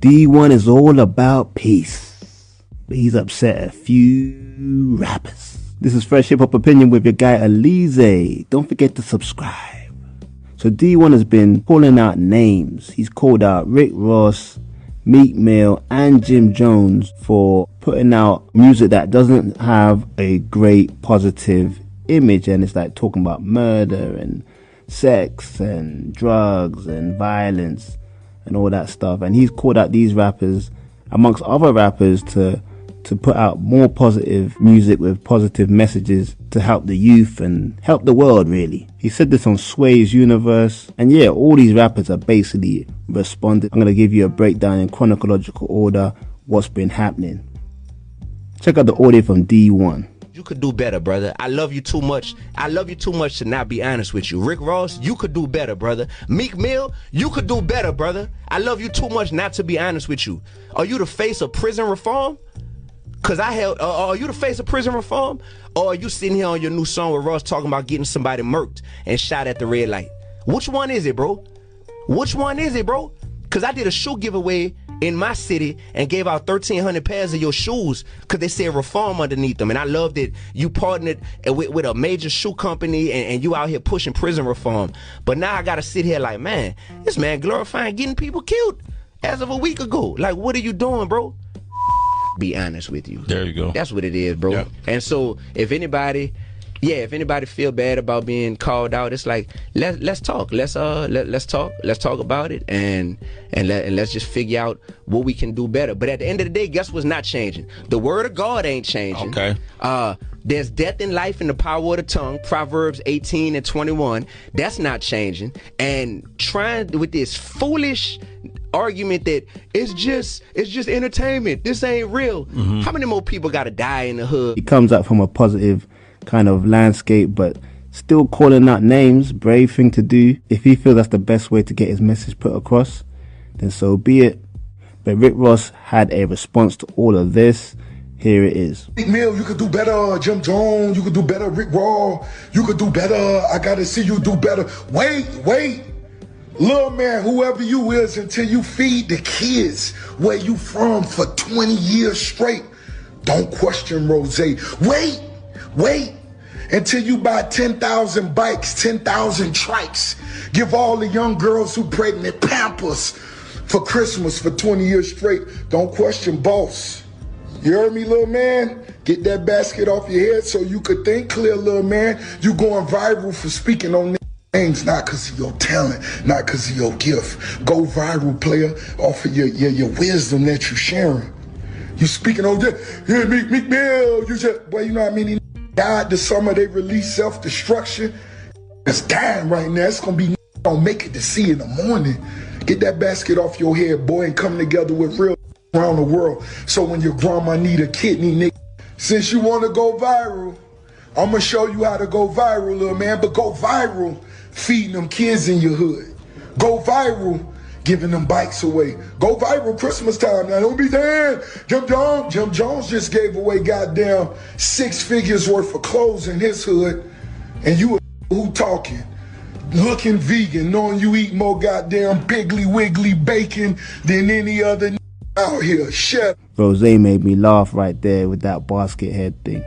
Dee-1 is all about peace, but he's upset a few rappers. This is Fresh Hip Hop Opinion with your guy Oleezeh. Don't forget to subscribe. So Dee-1 has been calling out names. He's called out Rick Ross, Meek Mill and Jim Jones for putting out music that doesn't have a great positive image, and it's like talking about murder and sex and drugs and violence and all that stuff. And he's called out these rappers amongst other rappers to put out more positive music with positive messages to help the youth and help the world, really. He said this on Sway's Universe, and yeah, all these rappers are basically responded. I'm going to give you a breakdown in chronological order what's been happening. Check out the audio from Dee-1. You could do better, brother. I love you too much. I love you too much to not be honest with you. Rick Ross, you could do better, brother. Meek Mill, you could do better, brother. I love you too much not to be honest with you. Are you the face of prison reform? Cause are you the face of prison reform? Or are you sitting here on your new song with Ross talking about getting somebody murked and shot at the red light? Which one is it, bro? Which one is it, bro? Cause I did a shoe giveaway in my city and gave out 1,300 pairs of your shoes because they said reform underneath them. And I love that you partnered with a major shoe company and you out here pushing prison reform. But now I gotta sit here like, man, this man glorifying getting people killed as of a week ago. Like, what are you doing, bro? Be honest with you. There you go. That's what it is, bro. Yep. And so if anybody feel bad about being called out, it's like let's talk. Let's talk about it and let's just figure out what we can do better. But at the end of the day, guess what's not changing? The word of God ain't changing. Okay. There's death and life in the power of the tongue, Proverbs 18 and 21. That's not changing. And trying with this foolish argument that it's just entertainment. This ain't real. Mm-hmm. How many more people gotta die in the hood? He comes up from a positive kind of landscape, but still calling out names. Brave thing to do. If he feels that's the best way to get his message put across, then so be it. But Rick Ross had a response to all of this. Here it is. Meek Mill, you could do better. Jim Jones, you could do better. Rick Ross, you could do better. I gotta see you do better. Wait. Little man, whoever you is, until you feed the kids where you from for 20 years straight. Don't question Rose. Wait until you buy 10,000 bikes, 10,000 trikes. Give all the young girls who pregnant Pampers for Christmas for 20 years straight. Don't question boss. You heard me, little man? Get that basket off your head so you could think clear, little man. You going viral for speaking on names, not because of your talent, not because of your gift. Go viral, player, off of your wisdom that you sharing. You speaking on this, yeah, Meek Mill, you just, boy, you know what I mean? Died this summer, they released self-destruction. It's dying right now. It's gonna be don't make it to see in the morning. Get that basket off your head, boy, and come together with real around the world. So when your grandma need a kidney, nigga, since you wanna go viral, I'm gonna show you how to go viral, little man. But go viral feeding them kids in your hood. Go viral giving them bikes away. Go viral Christmas time. Now don't be saying Jim Jones just gave away goddamn 6 figures worth of clothes in his hood, and you who talking, looking vegan, knowing you eat more goddamn Piggly Wiggly bacon than any other out here. Shut. Rose made me laugh right there with that basket head thing.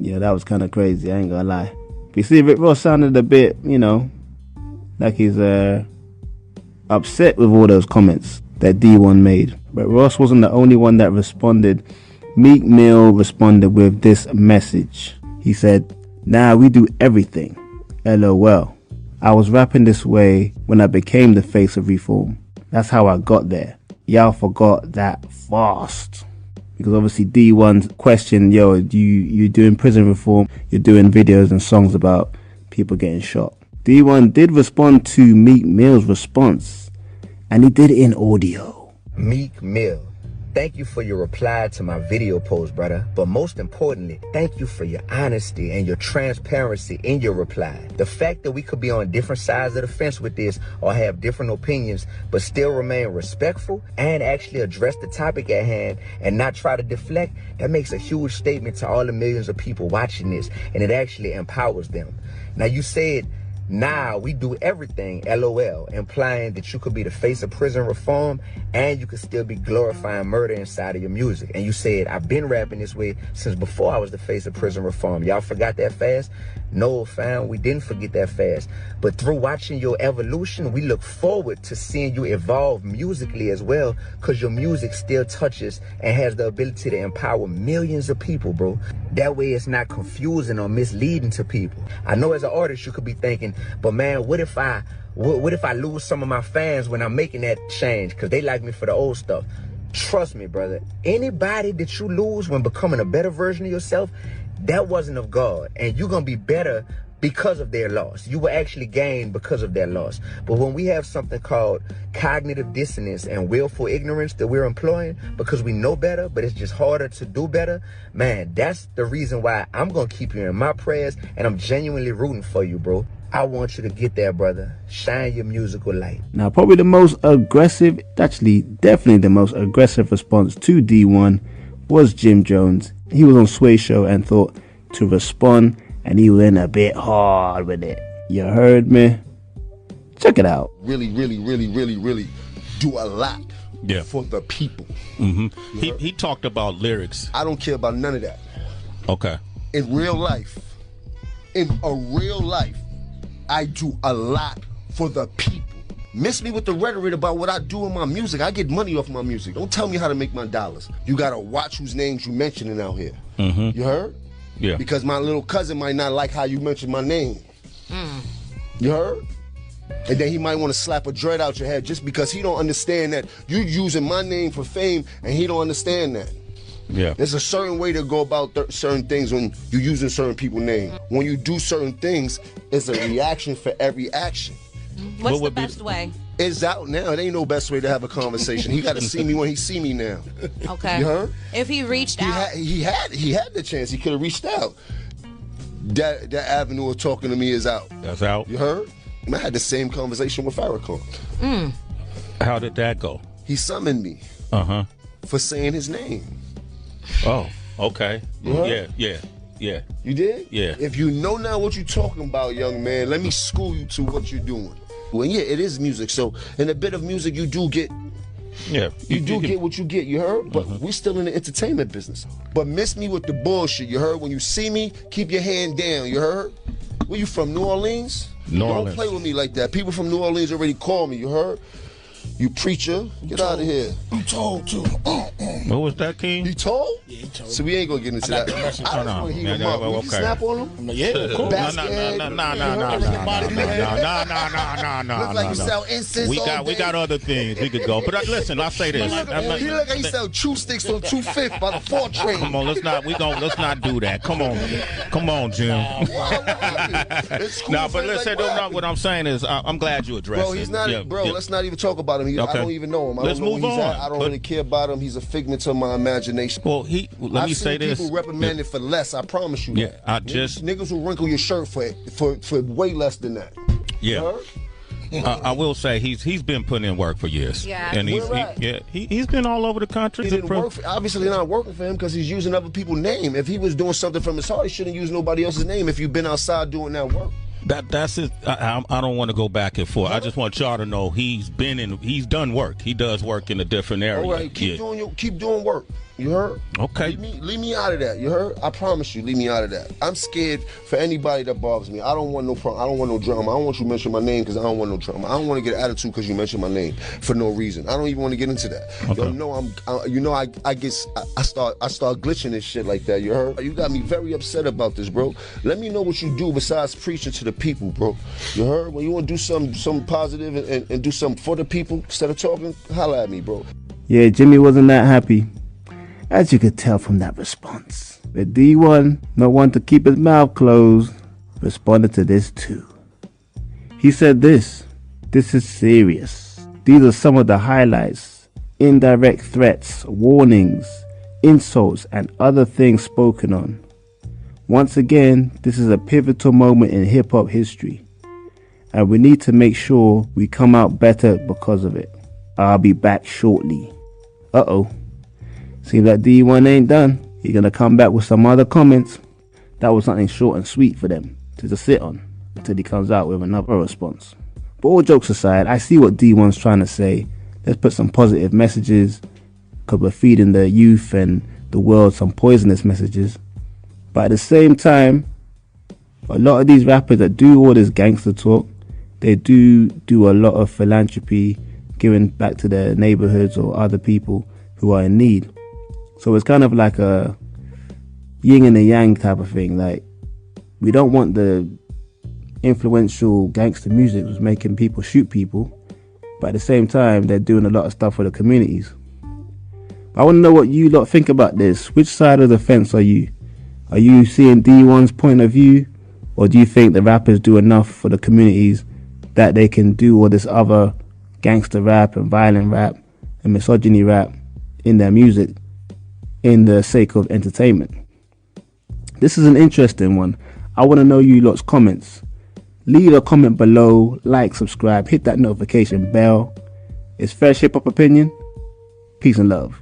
Yeah, that was kind of crazy, I ain't gonna lie. But you see, Rick Ross sounded a bit, like he's upset with all those comments that Dee-1 made. But Ross wasn't the only one that responded. Meek Mill responded with this message. He said, "Nah, we do everything. LOL. I was rapping this way when I became the face of reform. That's how I got there. Y'all forgot that fast." Because obviously Dee-1's question, you doing prison reform, you're doing videos and songs about people getting shot. Dee-1 did respond to Meek Mill's response, and he did it in audio. Meek Mill, thank you for your reply to my video post, brother. But most importantly, thank you for your honesty and your transparency in your reply. The fact that we could be on different sides of the fence with this or have different opinions, but still remain respectful and actually address the topic at hand and not try to deflect, that makes a huge statement to all the millions of people watching this, and it actually empowers them. Now, you said Nah, we do everything, LOL, implying that you could be the face of prison reform and you could still be glorifying murder inside of your music. And you said, I've been rapping this way since before I was the face of prison reform. Y'all forgot that fast? No, fam, we didn't forget that fast. But through watching your evolution, we look forward to seeing you evolve musically as well, because your music still touches and has the ability to empower millions of people, bro. That way it's not confusing or misleading to people. I know as an artist you could be thinking, but man, what if I lose some of my fans when I'm making that change because they like me for the old stuff? Trust me, brother, anybody that you lose when becoming a better version of yourself, that wasn't of God, and you're gonna be better because of their loss. You will actually gain because of their loss. But when we have something called cognitive dissonance and willful ignorance that we're employing because we know better, but it's just harder to do better, man, that's the reason why I'm gonna keep you in my prayers, and I'm genuinely rooting for you, bro. I want you to get there, brother. Shine your musical light. Now, probably the most aggressive, actually definitely the most aggressive response to Dee-1 was Jim Jones. He was on Sway Show and thought to respond, and he went a bit hard with it. You heard me? Check it out. Really do a lot for the people. Mm-hmm. He talked about lyrics. I don't care about none of that. Okay. In real life, I do a lot for the people. Miss me with the rhetoric about what I do in my music. I get money off my music. Don't tell me how to make my dollars. You gotta watch whose names you mentioning out here. Mm-hmm. You heard? Yeah. Because my little cousin might not like how you mention my name. You heard? And then he might want to slap a dread out your head just because he don't understand that you using my name for fame, and he don't understand that. Yeah. There's a certain way to go about certain things when you're using certain people's name. When you do certain things, it's a reaction for every action. What's the best way? It's out now. It ain't no best way to have a conversation. He got to see me when he see me now. Okay. You heard? If he reached out, he had the chance. He could have reached out. That avenue of talking to me is out. That's out. You heard? I had the same conversation with Farrakhan. How did that go? He summoned me. For saying his name. Oh, okay. Yeah. Yeah. You did? Yeah. If you know now what you're talking about, young man, let me school you to what you're doing. Well, yeah, it is music. So in a bit of music, you do get. Yeah. You do get what you get, you heard? But we still in the entertainment business. But miss me with the bullshit, you heard? When you see me, keep your hand down, you heard? Where you from, New Orleans? Don't play with me like that. People from New Orleans already called me, you heard? You preacher, get out of here. You told too. What was that, King? You told? Yeah, he told. So we ain't gonna get into that. I just want to hear him up. Will you snap on him? Yeah, of course. No. Look like you sell incense. We got other things we could go. But listen, I'll say this. He look like he sell chew sticks on 2/5 by the 4 train. Come on, let's not do that. Come on, Jim. It's cool. No, but listen, what I'm saying is, I'm glad you addressed it. Bro, he's not. Bro, let's not even talk about him. I don't even know him. I don't know where he's at. I don't really care about him. He's a figment of my imagination. Well, let me say this. I've seen people reprimanded for less. I promise you. Yeah, that. Niggas will wrinkle your shirt for way less than that. Yeah. I will say he's been putting in work for years. Yeah. And he's been all over the country. Obviously not working for him because he's using other people's name. If he was doing something from his heart, he shouldn't use nobody else's name. If you've been outside doing that work. That's it. I don't want to go back and forth. I just want y'all to know he's done work. He does work in a different area. All right, keep doing work. You heard? Okay. Leave me out of that. You heard? I promise you, leave me out of that. I'm scared for anybody that bothers me. I don't want no problem. I don't want no drama. I don't want you to mention my name because I don't want no drama. I don't want to get an attitude because you mentioned my name for no reason. I don't even want to get into that. Okay. I start glitching and shit like that. You heard? You got me very upset about this, bro. Let me know what you do besides preaching to the people, bro. You heard? When you want to do something positive and do something for the people instead of talking, holla at me, bro. Yeah, Jimmy wasn't that happy, as you could tell from that response. But Dee-1, not one to keep his mouth closed, responded to this too. He said this is serious. These are some of the highlights, indirect threats, warnings, insults, and other things spoken on. Once again, this is a pivotal moment in hip-hop history, and we need to make sure we come out better because of it. I'll be back shortly. Uh-oh. Seems like Dee-1 ain't done. He's gonna come back with some other comments. That was something short and sweet for them to just sit on. until he comes out with another response. But all jokes aside, I see what Dee-1's trying to say. Let's put some positive messages, because we're feeding the youth and the world some poisonous messages. But at the same time, a lot of these rappers that do all this gangster talk, they do a lot of philanthropy, giving back to their neighborhoods or other people who are in need. So it's kind of like a yin and a yang type of thing. Like, we don't want the influential gangster music was making people shoot people, but at the same time they're doing a lot of stuff for the communities. But I want to know what you lot think about this. Which side of the fence are you? Are you seeing Dee-1's point of view, or do you think the rappers do enough for the communities that they can do all this other gangster rap and violent rap and misogyny rap in their music in the sake of entertainment? This is an interesting one. I want to know you lot's comments. Leave a comment below, like, subscribe, hit that notification bell. It's Fresh Hip Hop Opinion. Peace and love.